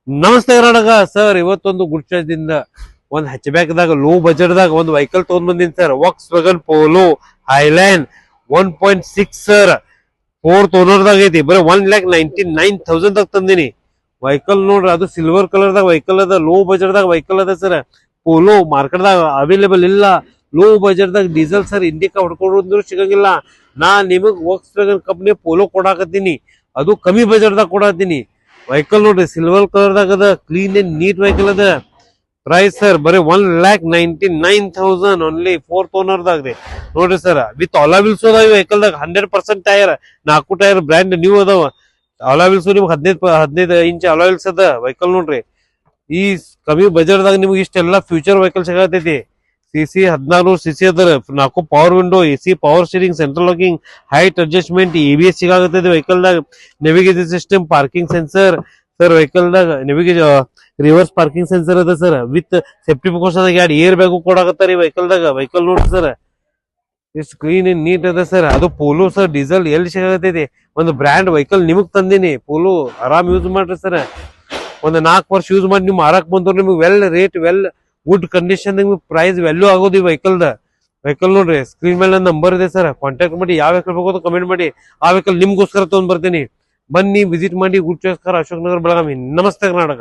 ನಮಸ್ತೆ ಕರ್ನಾಟಕ ಸರ್. ಇವತ್ತೊಂದು good choice ದಿಂದ ಒಂದ್ ಹಚ್ ಬ್ಯಾಕ್ ದಾಗ ಲೋ ಬಜೆಟ್ ದಾಗ ಒಂದು ವೆಹಿಕಲ್ ತಗೊಂಡ್ ಬಂದಿನಿ sir. Walks wagon polo highland 1.6 sir. Fourth owner ದಾಗ ಐತಿ. ಬರೀ 1,99,000 ದಾಗ ತಂದಿನಿ ವೆಹಿಕಲ್. ನೋಡ್ರಿ, ಅದು ಸಿಲ್ವರ್ ಕಲರ್ ದಾಗ ವೆಹಿಕಲ್ ಅದ. ಲೋ ಬಜೆಟ್ ದಾಗ ವೆಹಿಕಲ್ ಅದ ಸರ್. ಪೋಲೋ ಮಾರ್ಕೆಟ್ ದಾಗ ಅವೈಲೇಬಲ್ ಇಲ್ಲ. ಲೋ ಬಜೆಟ್ ದಾಗ ಡೀಸೆಲ್ ಸರ್. ಇಂಡಿಕಾ ಹೊಡ್ಕೊಂಡ್ರು ಸಿಗಂಗಿಲ್ಲ. ನಾ ನಿಮಗ್ ವಾಕ್ಸ್ ವ್ಯಾಗನ್ ಕಂಪ್ನಿ ಪೋಲೋ ಕೊಡಾಕತ್ತೀನಿ, ಅದು ಕಮ್ಮಿ ಬಜೆಟ್ ದಾಗ ಕೊಡಾತೀನಿ. ವೆಹಿಕಲ್ ನೋಡ್ರಿ, ಸಿಲ್ವರ್ ಕಲರ್ ದಾಗ ಅದ. ಕ್ಲೀನ್ ಅಂಡ್ ನೀಟ್ ವೆಹಿಕಲ್ ಅದ. ಪ್ರೈಸ್ ಸರ್ ಬರೀ 1,99,000 ಓನ್ಲಿ. ಫೋರ್ತ್ ಓನರ್ ದಾಗ ನೋಡ್ರಿ ಸರ್. ವಿತ್ ಆಲಾ ವೀಲ್ಸ್ ಅದಾವ ವೆಹಿಕಲ್ ದಾಗ. 100% ಟೈರ್, 4 ಟೈರ್ ಬ್ರ್ಯಾಂಡ್ ನ್ಯೂ ಅದಾವ. ಆಲಾ ವೀಲ್ಸ್ ನಿಮ್ಗೆ 15 ಇಂಚ್ ಆಲಾ ವೀಲ್ಸ್ ಅದ ವೆಹಿಕಲ್. ನೋಡ್ರಿ, ಈ ಕಮ್ಮಿ ಬಜೆಟ್ ದಾಗ ನಿಮ್ಗೆ ಇಷ್ಟೆಲ್ಲಾ ಫ್ಯೂಚರ್ ವೆಹಿಕಲ್ ಸಿಗತೈತಿ. ಸಿಸಿ 14 ಸಿಸಿ ಅದ. 4 power window, AC, power steering, central locking, height adjustment, ABS ಸಿಗಾಗತ್ತೈತಿ ವೆಹಿಕಲ್ ದಾಗ. Navigation system, parking sensor sir vehicle ದಾಗ. ರಿವರ್ಸ್ ಪಾರ್ಕಿಂಗ್ ಸೆನ್ಸರ್ ಅದ sir. With safety precaution 2 air bag ಕೊಡಾಕತ್ತಾರ ವೆಹಿಕಲ್ ದಾಗ. Vehicle ನೋಡ್ರಿ sir, ಎಷ್ಟು clean and neat ಅದ sir. ಅದು ಪೋಲೋ ಸರ್. ಡೀಸೆಲ್ ಎಲ್ಲಿ ಸಿಗತೈತಿ? ಒಂದು ಬ್ರ್ಯಾಂಡ್ ವೆಹಿಕಲ್ ನಿಮಗ್ ತಂದಿನಿ. ಪೋಲೋ ಆರಾಮ್ ಯೂಸ್ ಮಾಡ್ರಿ ಸರ್. ಒಂದು 4 ವರ್ಷ ಯೂಸ್ ಮಾಡಿ ನಿಮ್ ಮಾರಕ್ ಬಂದವ್ರು ನಿಮ್ಗೆ well rate, well good condition, ನಿಮ್ಗೆ ಪ್ರೈಸ್ ವ್ಯಾಲ್ಯೂ ಆಗೋದು ಈ ವೆಹಿಕಲ್ ದ. ವೆಹಿಕಲ್ ನೋಡ್ರಿ, ಸ್ಕ್ರೀನ್ ಮೇಲೆ ನಂಬರ್ ಇದೆ ಸರ್. ಕಾಂಟ್ಯಾಕ್ಟ್ ಮಾಡಿ. ಯಾವ ವೆಹಿಕಲ್ ಬೇಕು ಕಮೆಂಟ್ ಮಾಡಿ. ಆ ವೆಹಿಕಲ್ ನಿಮ್ಗೋಸ್ಕರ ತಗೊಂಡ್ ಬರ್ತೀನಿ. ಬನ್ನಿ, ವಿಸಿಟ್ ಮಾಡಿ. Good choice car, Ashok Nagar, Belagavi. ನಮಸ್ತೆ ಕರ್ನಾಟಕ.